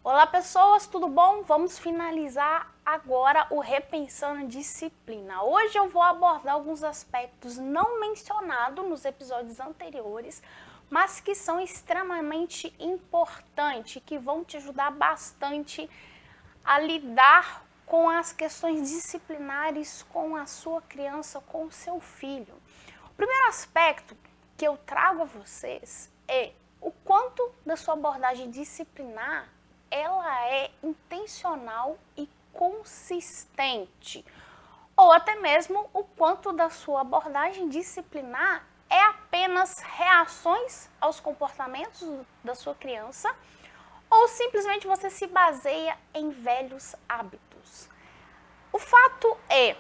Olá pessoas, tudo bom? Vamos finalizar agora o Repensando Disciplina. Hoje eu vou abordar alguns aspectos não mencionados nos episódios anteriores, mas que são extremamente importantes, que vão te ajudar bastante a lidar com as questões disciplinares com a sua criança, com o seu filho. O primeiro aspecto que eu trago a vocês é o quanto da sua abordagem disciplinar ela é intencional e consistente, ou até mesmo o quanto da sua abordagem disciplinar é apenas reações aos comportamentos da sua criança, ou simplesmente você se baseia em velhos hábitos. O fato é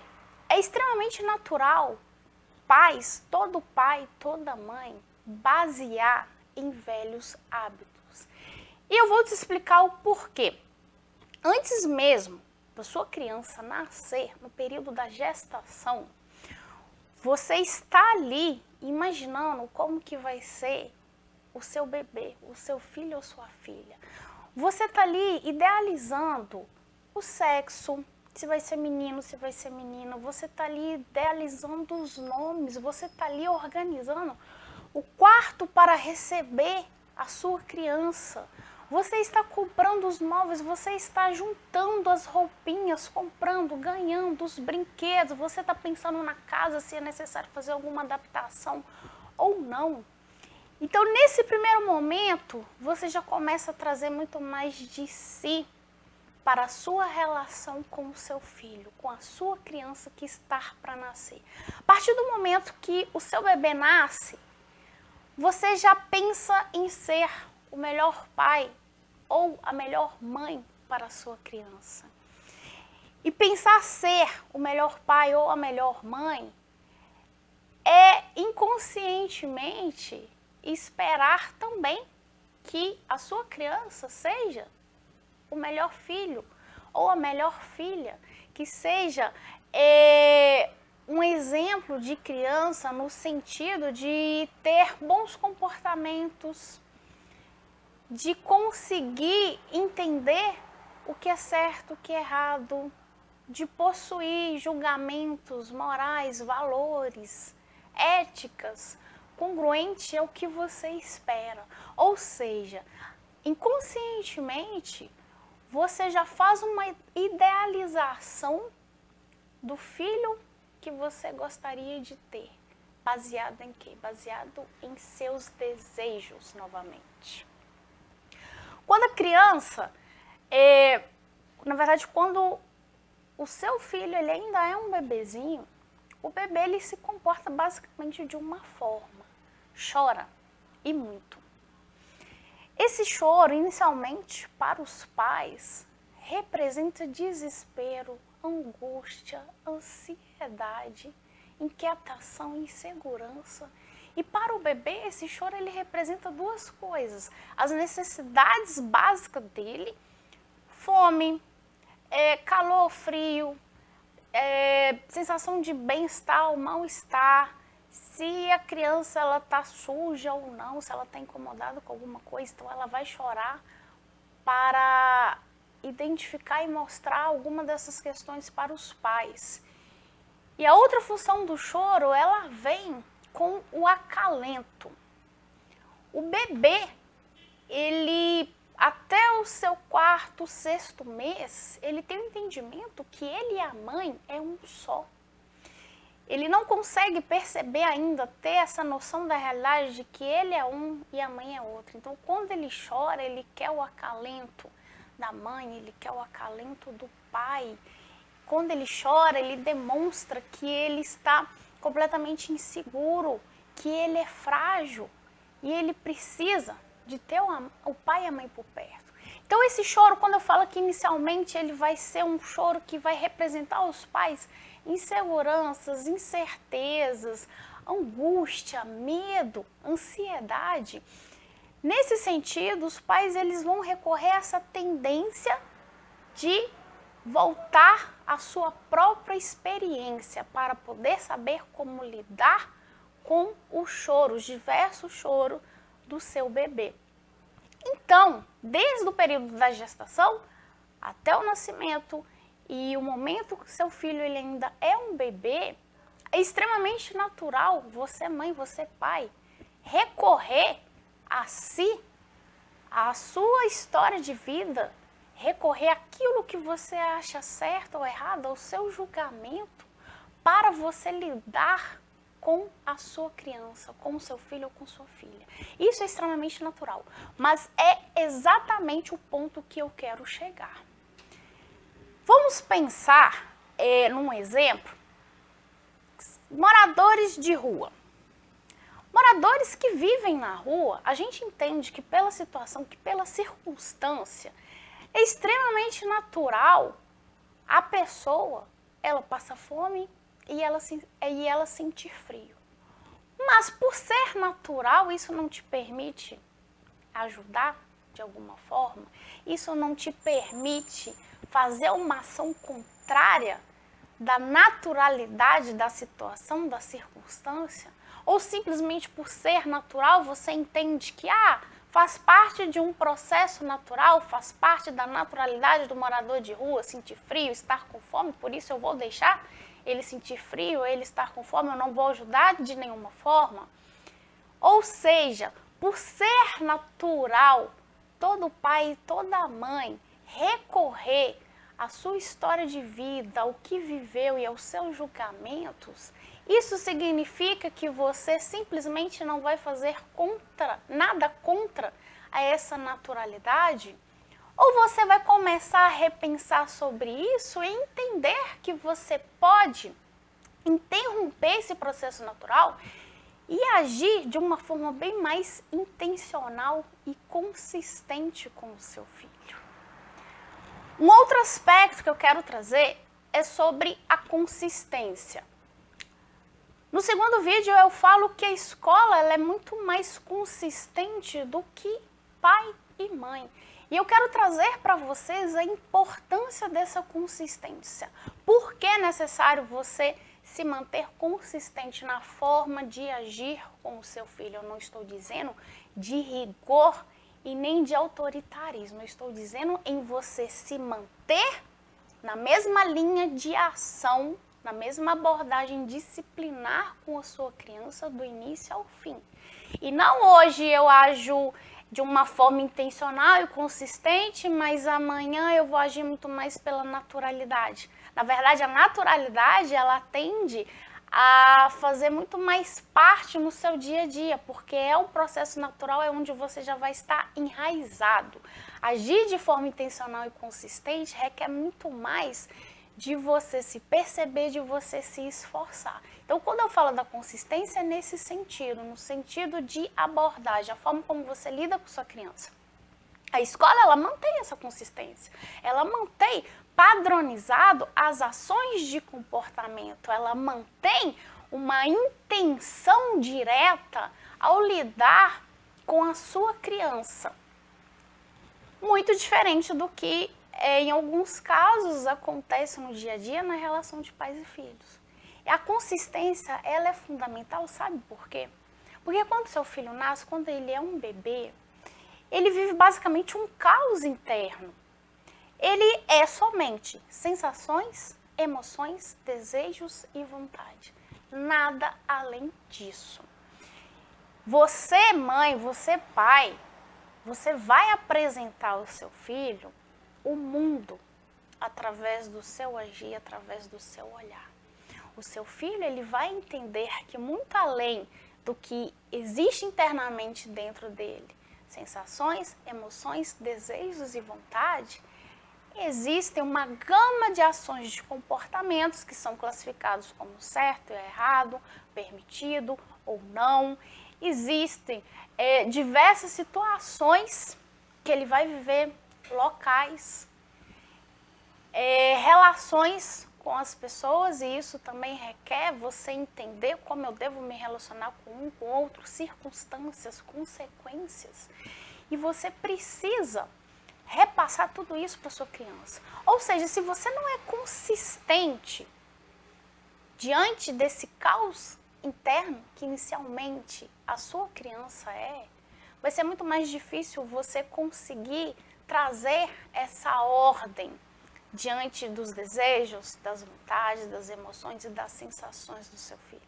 extremamente natural todo pai, toda mãe, basear em velhos hábitos. E eu vou te explicar o porquê. Antes mesmo da sua criança nascer, no período da gestação, você está ali imaginando como que vai ser o seu bebê, o seu filho ou sua filha. Você está ali idealizando o sexo, se vai ser menino, se vai ser menina. Você está ali idealizando os nomes, você está ali organizando o quarto para receber a sua criança. Você está comprando os móveis, você está juntando as roupinhas, comprando, ganhando os brinquedos. Você está pensando na casa se é necessário fazer alguma adaptação ou não. Então, nesse primeiro momento, você já começa a trazer muito mais de si para a sua relação com o seu filho, com a sua criança que está para nascer. A partir do momento que o seu bebê nasce, você já pensa em ser o melhor pai ou a melhor mãe para a sua criança. E pensar ser o melhor pai ou a melhor mãe é inconscientemente esperar também que a sua criança seja o melhor filho ou a melhor filha, que seja um exemplo de criança no sentido de ter bons comportamentos, de conseguir entender o que é certo, o que é errado, de possuir julgamentos morais, valores, éticas, congruente ao que você espera. Ou seja, inconscientemente, você já faz uma idealização do filho que você gostaria de ter. Baseado em quê? Baseado em seus desejos, novamente. Quando a criança, na verdade, quando o seu filho ele ainda é um bebezinho, o bebê ele se comporta basicamente de uma forma. Chora, e muito. Esse choro, inicialmente, para os pais, representa desespero, angústia, ansiedade, inquietação, insegurança. E para o bebê, esse choro ele representa duas coisas. As necessidades básicas dele, fome, calor, frio, sensação de bem-estar ou mal-estar, se a criança ela está suja ou não, se ela está incomodada com alguma coisa, então ela vai chorar para identificar e mostrar alguma dessas questões para os pais. E a outra função do choro, ela vem com o acalento. O bebê, ele até o seu quarto, sexto mês, ele tem o entendimento que ele e a mãe é um só. Ele não consegue perceber ainda, ter essa noção da realidade de que ele é um e a mãe é outro. Então, quando ele chora, ele quer o acalento da mãe, ele quer o acalento do pai. Quando ele chora, ele demonstra que ele está completamente inseguro, que ele é frágil e ele precisa de ter o pai e a mãe por perto. Então esse choro, quando eu falo que inicialmente ele vai ser um choro que vai representar os pais, inseguranças, incertezas, angústia, medo, ansiedade. Nesse sentido, os pais eles vão recorrer a essa tendência de voltar à sua própria experiência para poder saber como lidar com o choro, os diversos choros do seu bebê. Então, desde o período da gestação até o nascimento e o momento que seu filho ele ainda é um bebê, é extremamente natural você, mãe, você, pai, recorrer a si, a sua história de vida, recorrer àquilo que você acha certo ou errado, ao seu julgamento, para você lidar com a sua criança, com o seu filho ou com sua filha. Isso é extremamente natural, mas é exatamente o ponto que eu quero chegar. Vamos pensar num exemplo, moradores de rua. Moradores que vivem na rua, a gente entende que pela situação, que pela circunstância, é extremamente natural a pessoa, ela passa fome e ela sentir frio. Mas por ser natural, isso não te permite ajudar de alguma forma? Isso não te permite fazer uma ação contrária da naturalidade da situação, da circunstância? Ou simplesmente por ser natural, você entende que faz parte de um processo natural, faz parte da naturalidade do morador de rua sentir frio, estar com fome, por isso eu vou deixar ele sentir frio, ele estar com fome, eu não vou ajudar de nenhuma forma? Ou seja, por ser natural, todo pai e toda mãe recorrer à sua história de vida, ao que viveu e aos seus julgamentos, isso significa que você simplesmente não vai fazer nada contra a essa naturalidade? Ou você vai começar a repensar sobre isso e entender que você pode interromper esse processo natural e agir de uma forma bem mais intencional e consistente com o seu filho? Um outro aspecto que eu quero trazer é sobre a consistência. No segundo vídeo eu falo que a escola ela é muito mais consistente do que pai e mãe. E eu quero trazer para vocês a importância dessa consistência. Por que é necessário você se manter consistente na forma de agir com o seu filho? Eu não estou dizendo de rigor e nem de autoritarismo. Eu estou dizendo em você se manter na mesma linha de ação, na mesma abordagem disciplinar com a sua criança do início ao fim. E não hoje eu ajo de uma forma intencional e consistente, mas amanhã eu vou agir muito mais pela naturalidade. Na verdade, a naturalidade, ela tende a fazer muito mais parte no seu dia a dia, porque é um processo natural, é onde você já vai estar enraizado. Agir de forma intencional e consistente requer muito mais de você se perceber, de você se esforçar. Então, quando eu falo da consistência, é nesse sentido, no sentido de abordagem, a forma como você lida com sua criança. A escola, ela mantém essa consistência, ela mantém padronizado as ações de comportamento, ela mantém uma intenção direta ao lidar com a sua criança. Muito diferente do que em alguns casos acontece no dia a dia na relação de pais e filhos. E a consistência, ela é fundamental, sabe por quê? Porque quando seu filho nasce, quando ele é um bebê, ele vive basicamente um caos interno. Ele é somente sensações, emoções, desejos e vontade. Nada além disso. Você, mãe, você, pai, você vai apresentar ao seu filho o mundo através do seu agir, através do seu olhar. O seu filho, ele vai entender que muito além do que existe internamente dentro dele, sensações, emoções, desejos e vontade, existem uma gama de ações de comportamentos que são classificados como certo e errado, permitido ou não. Existem diversas situações que ele vai viver, locais, relações com as pessoas, e isso também requer você entender como eu devo me relacionar com um, com outro, circunstâncias, consequências. E você precisa repassar tudo isso para sua criança. Ou seja, se você não é consistente diante desse caos interno que inicialmente a sua criança é, vai ser muito mais difícil você conseguir trazer essa ordem diante dos desejos, das vontades, das emoções e das sensações do seu filho.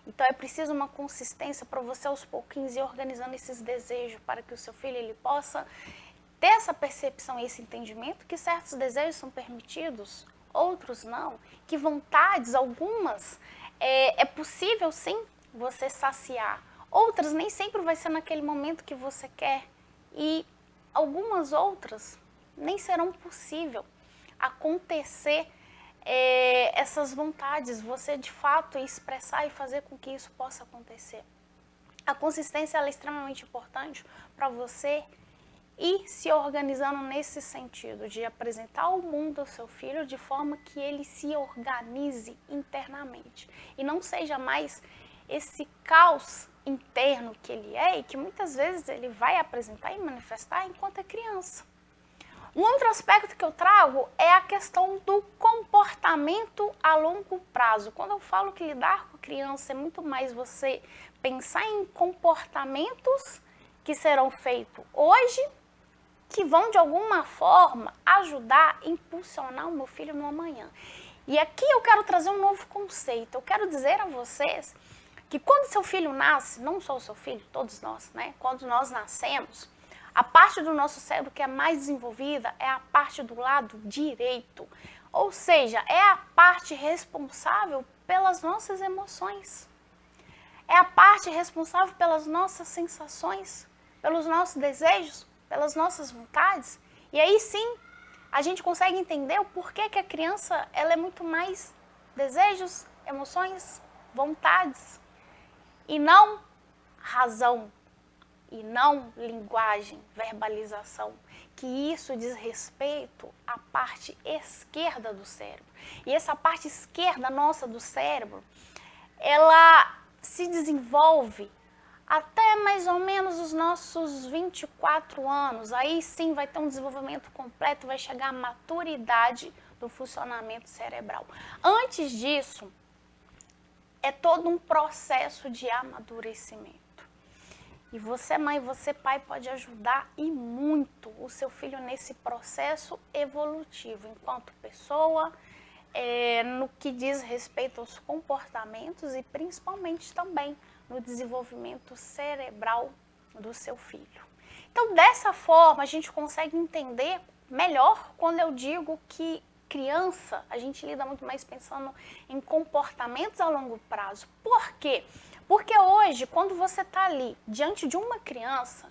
Então é preciso uma consistência para você aos pouquinhos ir organizando esses desejos para que o seu filho ele possa ter essa percepção e esse entendimento que certos desejos são permitidos, outros não, que vontades, algumas, é possível sim você saciar, outras nem sempre vai ser naquele momento que você quer e algumas outras nem serão possível acontecer essas vontades, você de fato expressar e fazer com que isso possa acontecer. A consistência ela é extremamente importante para você ir se organizando nesse sentido, de apresentar ao mundo ao seu filho de forma que ele se organize internamente e não seja mais esse caos interno que ele é e que muitas vezes ele vai apresentar e manifestar enquanto é criança. Um outro aspecto que eu trago é a questão do comportamento a longo prazo. Quando eu falo que lidar com a criança é muito mais você pensar em comportamentos que serão feitos hoje, que vão de alguma forma ajudar, impulsionar o meu filho no amanhã. E aqui eu quero trazer um novo conceito. Eu quero dizer a vocês que quando seu filho nasce, não só o seu filho, todos nós, né? Quando nós nascemos, a parte do nosso cérebro que é mais desenvolvida é a parte do lado direito. Ou seja, é a parte responsável pelas nossas emoções. É a parte responsável pelas nossas sensações, pelos nossos desejos, pelas nossas vontades. E aí sim, a gente consegue entender o porquê que a criança ela é muito mais desejos, emoções, vontades, e não razão, e não linguagem, verbalização, que isso diz respeito à parte esquerda do cérebro. E essa parte esquerda nossa do cérebro, ela se desenvolve até mais ou menos os nossos 24 anos. Aí sim vai ter um desenvolvimento completo, vai chegar à maturidade do funcionamento cerebral. Antes disso, é todo um processo de amadurecimento. E você, mãe, você, pai, pode ajudar e muito o seu filho nesse processo evolutivo, enquanto pessoa, no que diz respeito aos comportamentos e principalmente também no desenvolvimento cerebral do seu filho. Então, dessa forma, a gente consegue entender melhor quando eu digo que criança, a gente lida muito mais pensando em comportamentos a longo prazo. Por quê? Porque hoje, quando você está ali diante de uma criança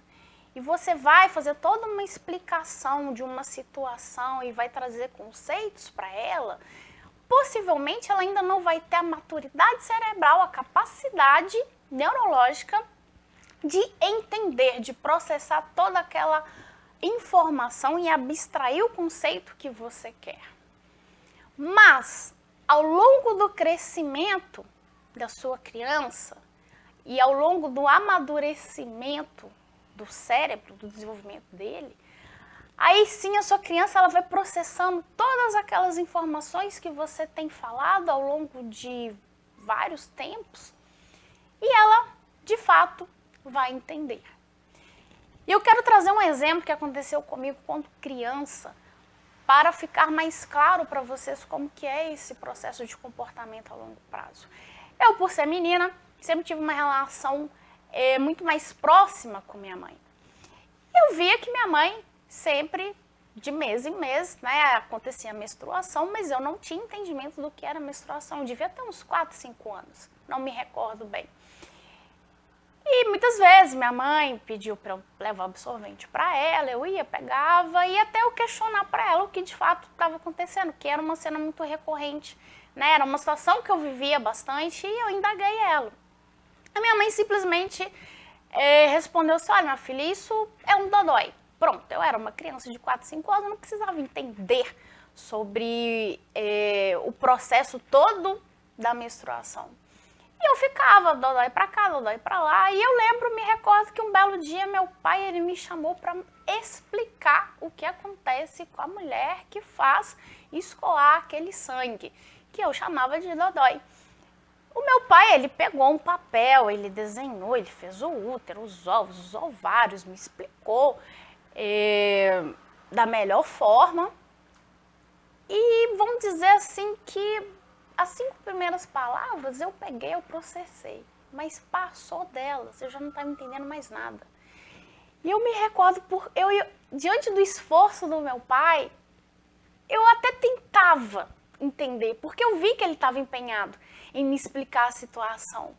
e você vai fazer toda uma explicação de uma situação e vai trazer conceitos para ela, possivelmente ela ainda não vai ter a maturidade cerebral, a capacidade neurológica de entender, de processar toda aquela informação e abstrair o conceito que você quer. Mas, ao longo do crescimento da sua criança e ao longo do amadurecimento do cérebro, do desenvolvimento dele, aí sim a sua criança ela vai processando todas aquelas informações que você tem falado ao longo de vários tempos e ela, de fato, vai entender. E eu quero trazer um exemplo que aconteceu comigo quando criança, para ficar mais claro para vocês como que é esse processo de comportamento a longo prazo. Eu, por ser menina, sempre tive uma relação muito mais próxima com minha mãe. Eu via que minha mãe sempre, de mês em mês, né, acontecia a menstruação, mas eu não tinha entendimento do que era menstruação. Eu devia ter uns 4, 5 anos, não me recordo bem. E muitas vezes minha mãe pediu para eu levar absorvente para ela, eu ia, pegava e até eu questionar para ela o que de fato estava acontecendo, que era uma cena muito recorrente, né? Era uma situação que eu vivia bastante e eu indaguei ela. A minha mãe simplesmente respondeu assim, olha, minha filha, isso é um dodói. Pronto, eu era uma criança de 4, 5 anos, eu não precisava entender sobre o processo todo da menstruação. E eu ficava, dodói pra cá, dodói pra lá. E eu me recordo que um belo dia meu pai ele me chamou para explicar o que acontece com a mulher que faz escoar aquele sangue, que eu chamava de dodói. O meu pai, ele pegou um papel, ele desenhou, ele fez o útero, os ovos, os ovários, me explicou da melhor forma. E vamos dizer assim que as 5 primeiras palavras eu peguei, eu processei. Mas passou delas, eu já não estava entendendo mais nada. E eu me recordo, diante do esforço do meu pai, eu até tentava entender, porque eu vi que ele estava empenhado em me explicar a situação.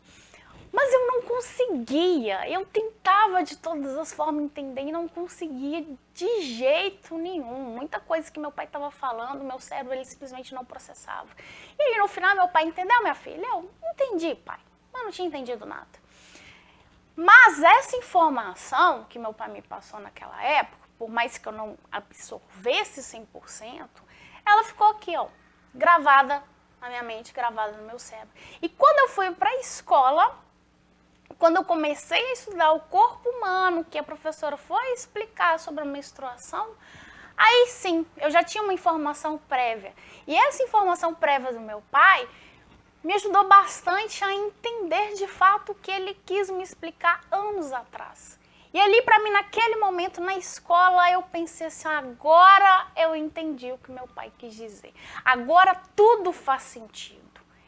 Mas eu não conseguia, eu tentava de todas as formas entender e não conseguia de jeito nenhum. Muita coisa que meu pai estava falando, meu cérebro ele simplesmente não processava. E aí no final meu pai entendeu, minha filha? Eu entendi, pai, mas não tinha entendido nada. Mas essa informação que meu pai me passou naquela época, por mais que eu não absorvesse 100%, ela ficou aqui, ó, gravada na minha mente, gravada no meu cérebro. E quando eu fui para a escola, quando eu comecei a estudar o corpo humano, que a professora foi explicar sobre a menstruação, aí sim, eu já tinha uma informação prévia. E essa informação prévia do meu pai me ajudou bastante a entender de fato o que ele quis me explicar anos atrás. E ali para mim, naquele momento, na escola, eu pensei assim, agora eu entendi o que meu pai quis dizer. Agora tudo faz sentido.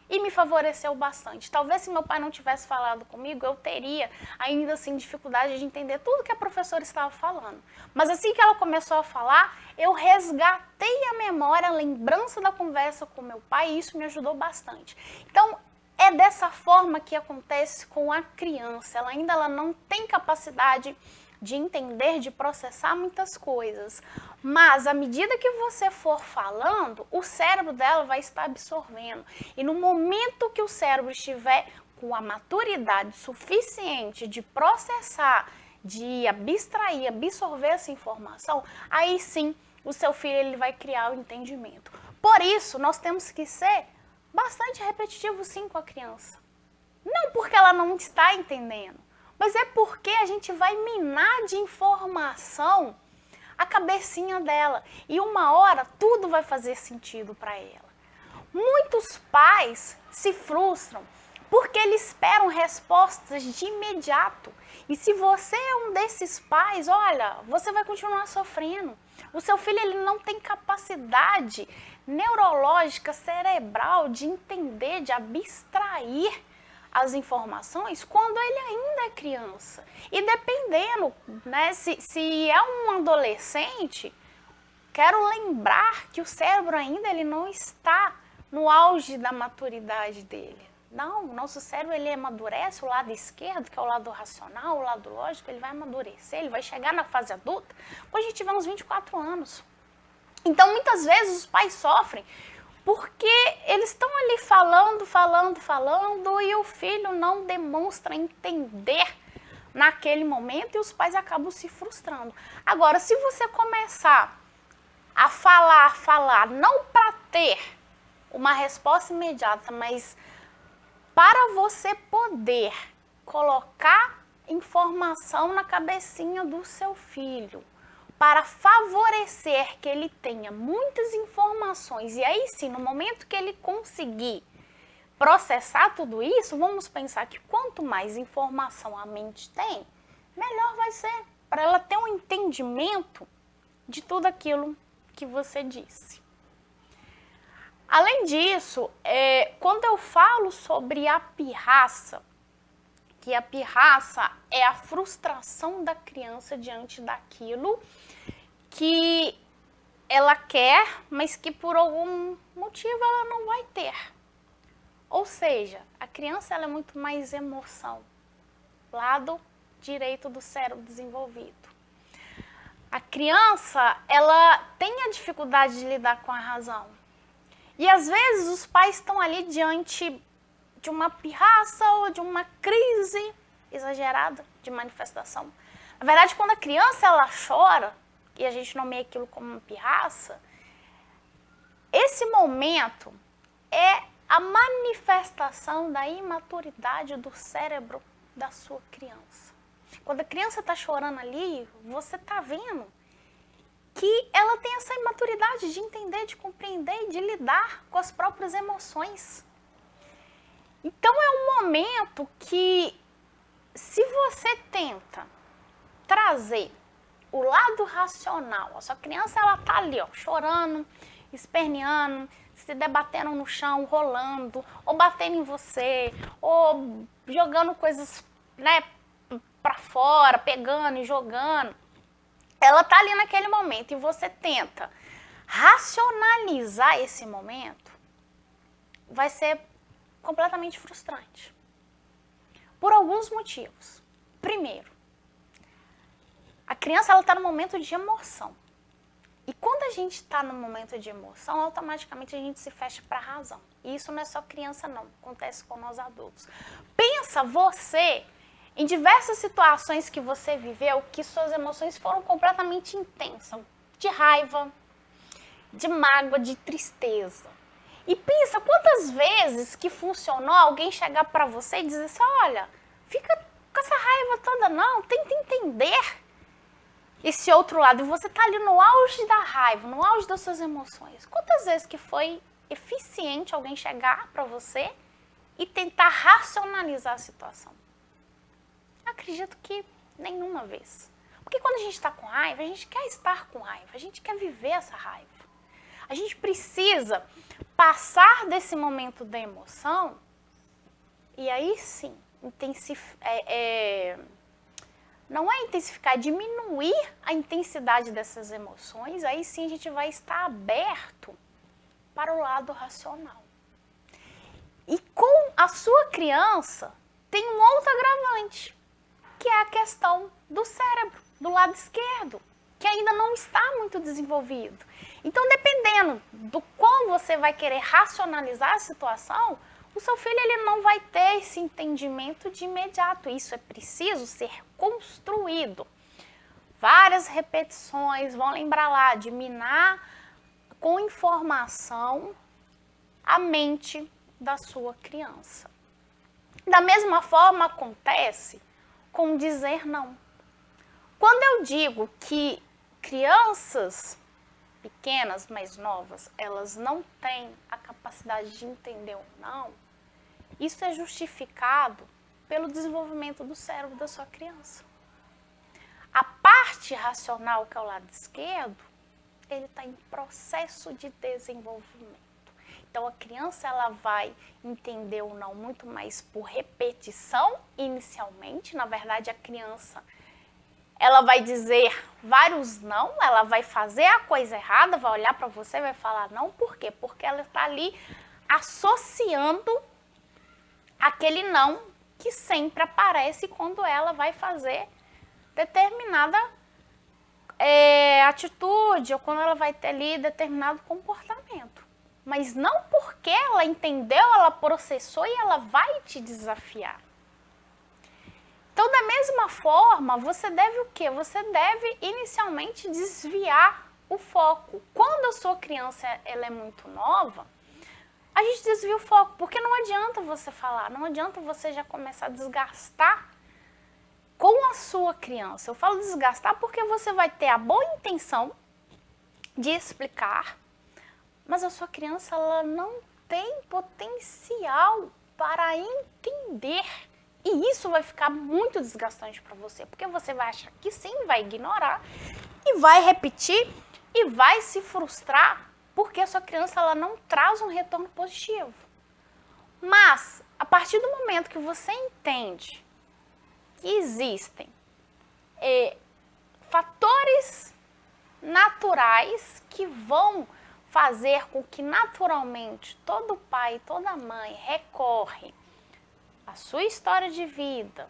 E me favoreceu bastante. Talvez se meu pai não tivesse falado comigo, eu teria ainda assim dificuldade de entender tudo que a professora estava falando. Mas assim que ela começou a falar, eu resgatei a memória, a lembrança da conversa com meu pai e isso me ajudou bastante. Então, é dessa forma que acontece com a criança. Ela não tem capacidade de entender, de processar muitas coisas. Mas, à medida que você for falando, o cérebro dela vai estar absorvendo. E no momento que o cérebro estiver com a maturidade suficiente de processar, de abstrair, absorver essa informação, aí sim o seu filho ele vai criar o entendimento. Por isso, nós temos que ser bastante repetitivo sim com a criança. Não porque ela não está entendendo, mas é porque a gente vai minar de informação a cabecinha dela. E uma hora tudo vai fazer sentido para ela. Muitos pais se frustram porque eles esperam respostas de imediato. E se você é um desses pais, olha, você vai continuar sofrendo. O seu filho ele não tem capacidade neurológica, cerebral de entender, de abstrair as informações quando ele ainda é criança. E dependendo, né, se é um adolescente, quero lembrar que o cérebro ainda ele não está no auge da maturidade dele. Não, o nosso cérebro ele amadurece, o lado esquerdo, que é o lado racional, o lado lógico, ele vai amadurecer, ele vai chegar na fase adulta quando a gente tiver uns 24 anos. Então, muitas vezes os pais sofrem porque eles estão ali falando e o filho não demonstra entender naquele momento e os pais acabam se frustrando. Agora, se você começar a falar, não para ter uma resposta imediata, mas para você poder colocar informação na cabecinha do seu filho, para favorecer que ele tenha muitas informações e aí sim, no momento que ele conseguir processar tudo isso, vamos pensar que quanto mais informação a mente tem, melhor vai ser para ela ter um entendimento de tudo aquilo que você disse. Além disso, quando eu falo sobre a pirraça, que a pirraça é a frustração da criança diante daquilo que ela quer, mas que por algum motivo ela não vai ter. Ou seja, a criança ela é muito mais emoção, lado direito do cérebro desenvolvido. A criança, ela tem a dificuldade de lidar com a razão. E às vezes os pais estão ali diante de uma pirraça ou de uma crise exagerada de manifestação. Na verdade, quando a criança ela chora, e a gente nomeia aquilo como uma pirraça, esse momento é a manifestação da imaturidade do cérebro da sua criança. Quando a criança está chorando ali, você está vendo que ela tem essa imaturidade de entender, de compreender e de lidar com as próprias emoções. Então é um momento que, se você tenta trazer o lado racional, a sua criança ela tá ali, ó, chorando, esperneando, se debatendo no chão, rolando, ou batendo em você, ou jogando coisas, né, para fora, pegando e jogando. Ela tá ali naquele momento e você tenta racionalizar esse momento, vai ser completamente frustrante. Por alguns motivos. Primeiro, a criança está no momento de emoção. E quando a gente está no momento de emoção, automaticamente a gente se fecha para a razão. E isso não é só criança, não. Acontece com nós adultos. Pensa você em diversas situações que você viveu que suas emoções foram completamente intensas. De raiva, de mágoa, de tristeza. E pensa quantas vezes que funcionou alguém chegar para você e dizer assim, olha, fica com essa raiva toda não, tenta entender esse outro lado. E você tá ali no auge da raiva, no auge das suas emoções. Quantas vezes que foi eficiente alguém chegar para você e tentar racionalizar a situação? Acredito que nenhuma vez. Porque quando a gente está com raiva, a gente quer estar com raiva, a gente quer viver essa raiva. A gente precisa passar desse momento da emoção e aí sim, não é intensificar, é diminuir a intensidade dessas emoções, aí sim a gente vai estar aberto para o lado racional. E com a sua criança tem um outro agravante, que é a questão do cérebro, do lado esquerdo, que ainda não está muito desenvolvido. Então, dependendo do como você vai querer racionalizar a situação, o seu filho ele não vai ter esse entendimento de imediato. Isso é preciso ser construído. Várias repetições, vão lembrar lá, de minar com informação a mente da sua criança. Da mesma forma acontece com dizer não. Quando eu digo que crianças pequenas, mais novas, elas não têm a capacidade de entender ou não, isso é justificado pelo desenvolvimento do cérebro da sua criança. A parte racional, que é o lado esquerdo, ele está em processo de desenvolvimento. Então, a criança ela vai entender ou não muito mais por repetição inicialmente. Na verdade, a criança ela vai dizer vários não, ela vai fazer a coisa errada, vai olhar para você e vai falar não. Por quê? Porque ela está ali associando aquele não que sempre aparece quando ela vai fazer determinada atitude ou quando ela vai ter ali determinado comportamento. Mas não porque ela entendeu, ela processou e ela vai te desafiar. Então, da mesma forma, você deve o quê? Você deve inicialmente desviar o foco. Quando a sua criança ela é muito nova, a gente desvia o foco, porque não adianta você falar, não adianta você já começar a desgastar com a sua criança. Eu falo desgastar porque você vai ter a boa intenção de explicar, mas a sua criança ela não tem potencial para entender. E isso vai ficar muito desgastante para você, porque você vai achar que sim, vai ignorar e vai repetir e vai se frustrar porque a sua criança ela não traz um retorno positivo. Mas, a partir do momento que você entende que existem fatores naturais que vão fazer com que naturalmente todo pai e toda mãe recorre à sua história de vida,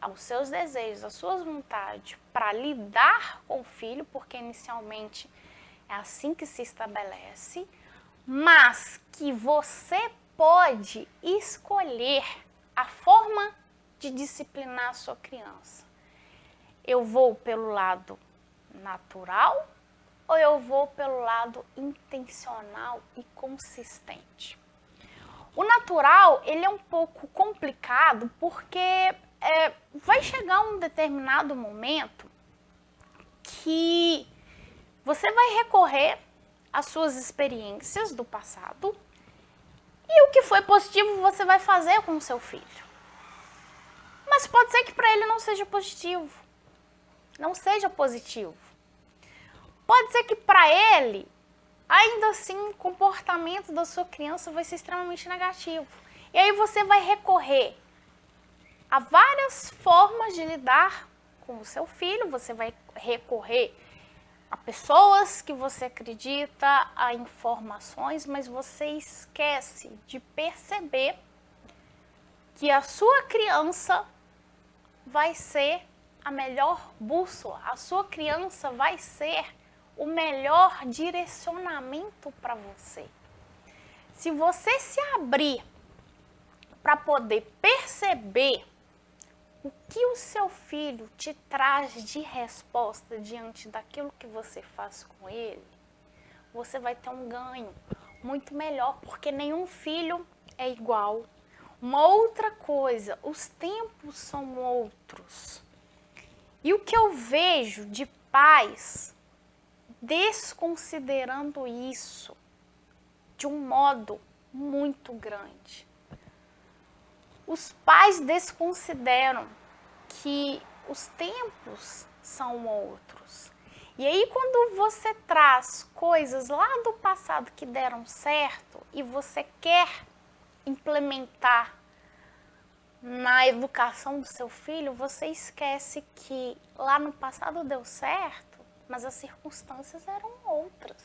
aos seus desejos, às suas vontades, para lidar com o filho, porque inicialmente é assim que se estabelece, mas que você pode escolher a forma de disciplinar a sua criança. Eu vou pelo lado natural ou eu vou pelo lado intencional e consistente? O natural, ele é um pouco complicado porque vai chegar um determinado momento que você vai recorrer às suas experiências do passado E o que foi positivo você vai fazer com o seu filho. Mas pode ser que para ele não seja positivo, não seja positivo. Pode ser que para ele, ainda assim, o comportamento da sua criança vai ser extremamente negativo. E aí você vai recorrer a várias formas de lidar com o seu filho, você vai recorrer a pessoas que você acredita, a informações, mas você esquece de perceber que a sua criança vai ser a melhor bússola, a sua criança vai ser o melhor direcionamento para você. Se você se abrir para poder perceber o que o seu filho te traz de resposta diante daquilo que você faz com ele, você vai ter um ganho muito melhor, porque nenhum filho é igual. Uma outra coisa, os tempos são outros. E o que eu vejo de pais desconsiderando isso de um modo muito grande. Os pais desconsideram que os tempos são outros. E aí, quando você traz coisas lá do passado que deram certo e você quer implementar na educação do seu filho, você esquece que lá no passado deu certo, mas as circunstâncias eram outras.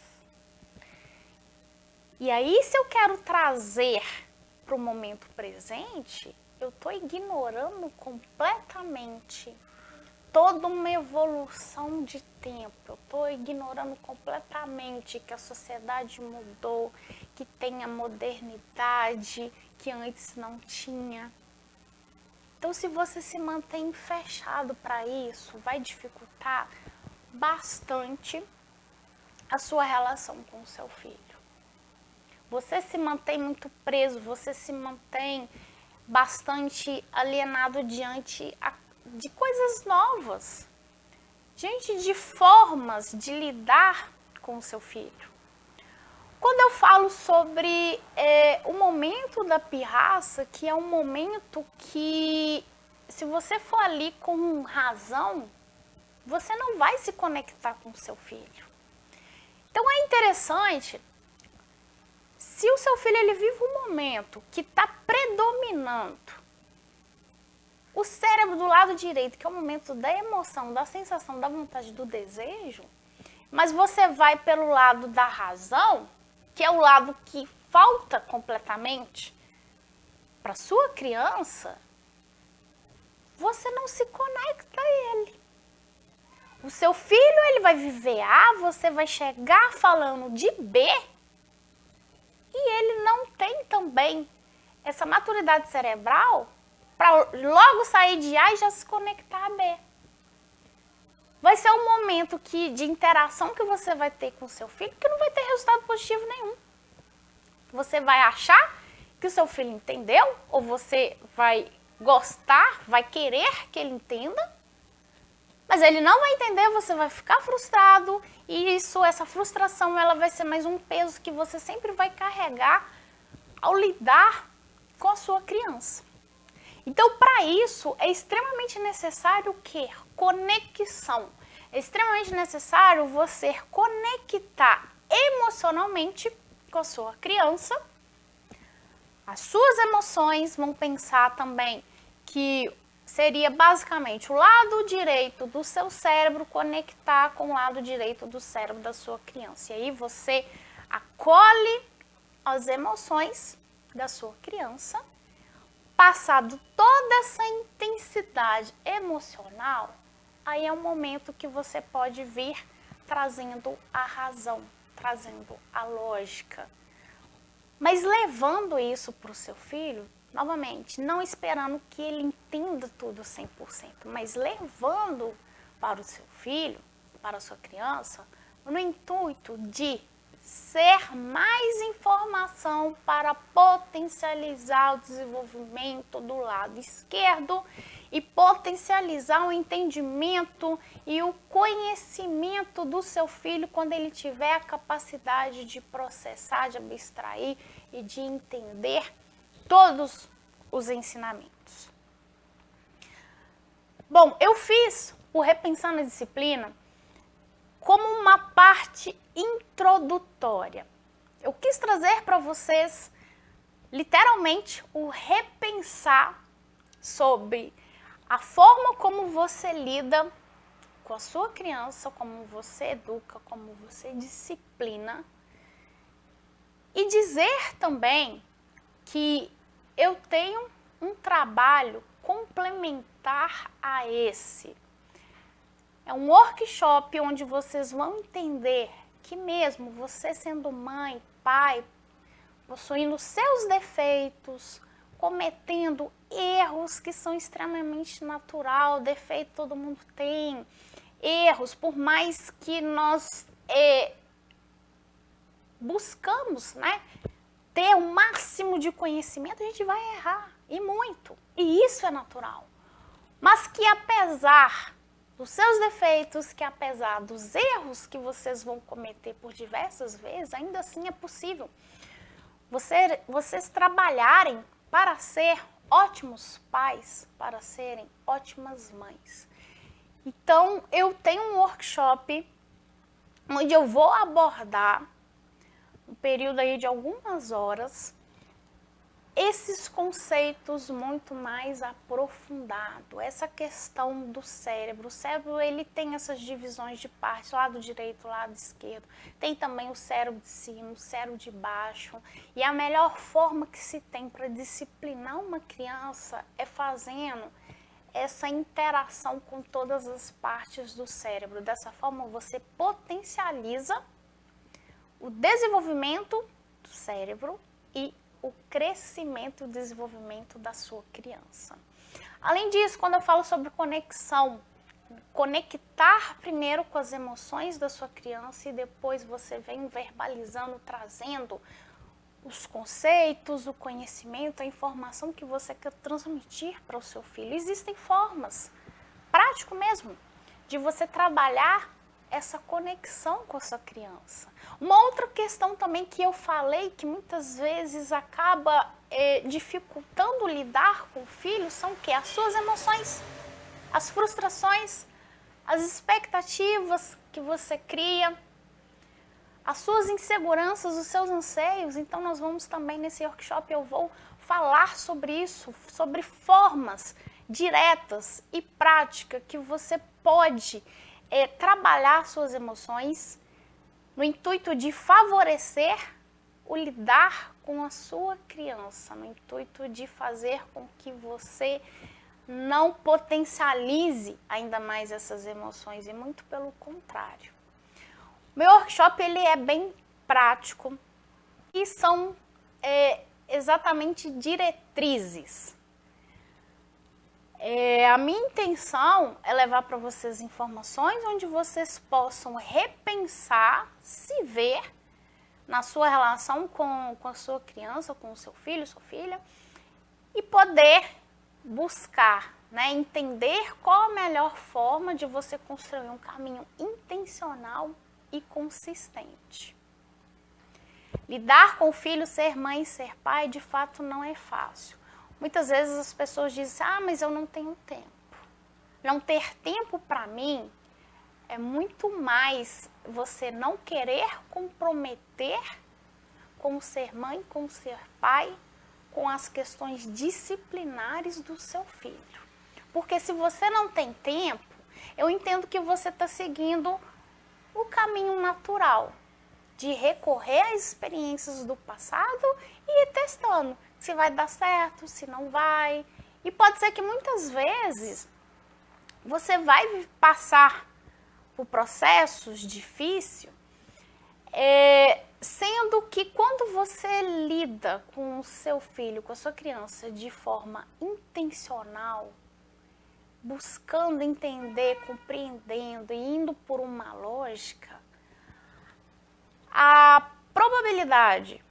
E aí, se eu quero trazer para o momento presente, eu estou ignorando completamente toda uma evolução de tempo. Eu estou ignorando completamente que a sociedade mudou, que tem a modernidade que antes não tinha. Então, se você se mantém fechado para isso, vai dificultar bastante a sua relação com o seu filho. Você se mantém muito preso, você se mantém bastante alienado diante de coisas novas, diante de formas de lidar com o seu filho. Quando eu falo sobre o momento da pirraça, que é um momento que, se você for ali com razão, você não vai se conectar com o seu filho. Então é interessante, se o seu filho ele vive um momento que está predominando o cérebro do lado direito, que é o momento da emoção, da sensação, da vontade, do desejo, mas você vai pelo lado da razão, que é o lado que falta completamente para sua criança, você não se conecta a ele. O seu filho ele vai viver A, você vai chegar falando de B, e ele não tem também essa maturidade cerebral para logo sair de A e já se conectar a B. Vai ser um momento de interação que você vai ter com o seu filho que não vai ter resultado positivo nenhum. Você vai achar que o seu filho entendeu, ou você vai gostar, vai querer que ele entenda, mas ele não vai entender, você vai ficar frustrado, e essa frustração ela vai ser mais um peso que você sempre vai carregar ao lidar com a sua criança. Então, para isso, é extremamente necessário o quê? Conexão. É extremamente necessário você conectar emocionalmente com a sua criança. As suas emoções vão pensar também que seria basicamente o lado direito do seu cérebro conectar com o lado direito do cérebro da sua criança. E aí você acolhe as emoções da sua criança. Passado toda essa intensidade emocional, aí é um momento que você pode vir trazendo a razão, trazendo a lógica. Mas levando isso para o seu filho, novamente, não esperando que ele entenda tudo 100%, mas levando para o seu filho, para a sua criança, no intuito de ser mais informação para potencializar o desenvolvimento do lado esquerdo e potencializar o entendimento e o conhecimento do seu filho quando ele tiver a capacidade de processar, de abstrair e de entender todos os ensinamentos. Bom, eu fiz o Repensando a Disciplina como uma parte introdutória. Eu quis trazer para vocês, literalmente, o repensar sobre a forma como você lida com a sua criança, como você educa, como você disciplina. E dizer também que eu tenho um trabalho complementar a esse. É um workshop onde vocês vão entender que mesmo você sendo mãe, pai, possuindo seus defeitos, cometendo erros que são extremamente natural, defeito todo mundo tem, erros, por mais que nós buscamos, né, ter o máximo de conhecimento, a gente vai errar, e muito, e isso é natural. Mas que apesar dos seus defeitos, que apesar dos erros que vocês vão cometer por diversas vezes, ainda assim é possível vocês trabalharem para ser ótimos pais, para serem ótimas mães. Então, eu tenho um workshop onde eu vou abordar, um período aí de algumas horas, esses conceitos muito mais aprofundado, essa questão do cérebro. O cérebro, ele tem essas divisões de partes, lado direito, lado esquerdo. Tem também o cérebro de cima, o cérebro de baixo. E a melhor forma que se tem para disciplinar uma criança é fazendo essa interação com todas as partes do cérebro. Dessa forma, você potencializa o desenvolvimento do cérebro e o crescimento e o desenvolvimento da sua criança. Além disso, quando eu falo sobre conexão, conectar primeiro com as emoções da sua criança e depois você vem verbalizando, trazendo os conceitos, o conhecimento, a informação que você quer transmitir para o seu filho. Existem formas, prático mesmo, de você trabalhar essa conexão com a sua criança. Uma outra questão também que eu falei, que muitas vezes acaba dificultando lidar com o filho, são o quê? As suas emoções, as frustrações, as expectativas que você cria, as suas inseguranças, os seus anseios. Então nós vamos também nesse workshop, eu vou falar sobre isso, sobre formas diretas e práticas que você pode trabalhar suas emoções no intuito de favorecer o lidar com a sua criança, no intuito de fazer com que você não potencialize ainda mais essas emoções, e muito pelo contrário. Meu workshop, ele é bem prático e são exatamente diretrizes. A minha intenção é levar para vocês informações onde vocês possam repensar, se ver na sua relação com a sua criança, com o seu filho, sua filha, e poder buscar, né, entender qual a melhor forma de você construir um caminho intencional e consistente. Lidar com o filho, ser mãe, ser pai, de fato não é fácil. Muitas vezes as pessoas dizem, mas eu não tenho tempo. Não ter tempo para mim é muito mais você não querer comprometer com ser mãe, com ser pai, com as questões disciplinares do seu filho. Porque se você não tem tempo, eu entendo que você está seguindo o caminho natural de recorrer às experiências do passado e ir testando se vai dar certo, se não vai. E pode ser que muitas vezes você vai passar por processos difíceis, sendo que quando você lida com o seu filho, com a sua criança de forma intencional, buscando entender, compreendendo e indo por uma lógica, a probabilidade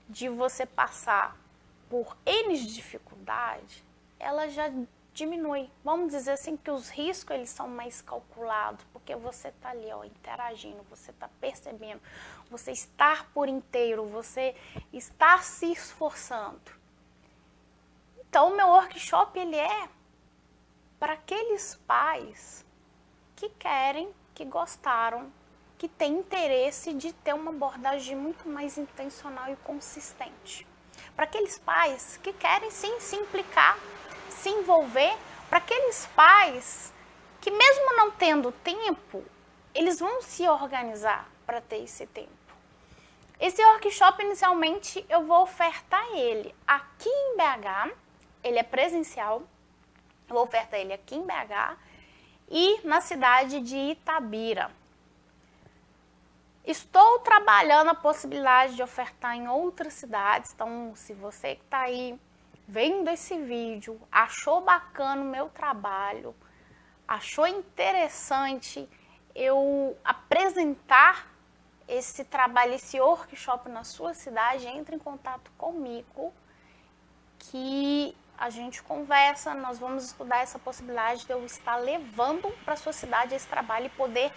de você passar por N dificuldade, ela já diminui. Vamos dizer assim que os riscos eles são mais calculados, porque você está ali, ó, interagindo, você está percebendo, você está por inteiro, você está se esforçando. Então, o meu workshop ele é para aqueles pais que querem, que gostaram, que têm interesse de ter uma abordagem muito mais intencional e consistente. Para aqueles pais que querem sim se implicar, se envolver, para aqueles pais que mesmo não tendo tempo, eles vão se organizar para ter esse tempo. Esse workshop inicialmente eu vou ofertar ele aqui em BH, ele é presencial, eu vou ofertar ele aqui em BH e na cidade de Itabira. Estou trabalhando a possibilidade de ofertar em outras cidades, então se você que está aí vendo esse vídeo, achou bacana o meu trabalho, achou interessante eu apresentar esse trabalho, esse workshop na sua cidade, entre em contato comigo, que a gente conversa, nós vamos estudar essa possibilidade de eu estar levando para a sua cidade esse trabalho e poder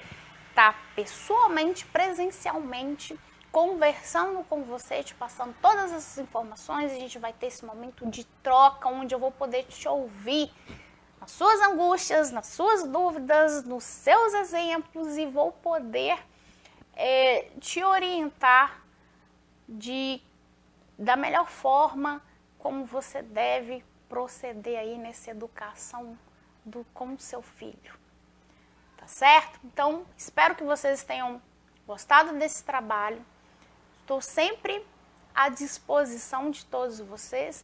estar pessoalmente, presencialmente, conversando com você, te passando todas essas informações, a gente vai ter esse momento de troca, onde eu vou poder te ouvir nas suas angústias, nas suas dúvidas, nos seus exemplos e vou poder te orientar da melhor forma como você deve proceder aí nessa educação com o seu filho. Tá certo? Então, espero que vocês tenham gostado desse trabalho. Estou sempre à disposição de todos vocês.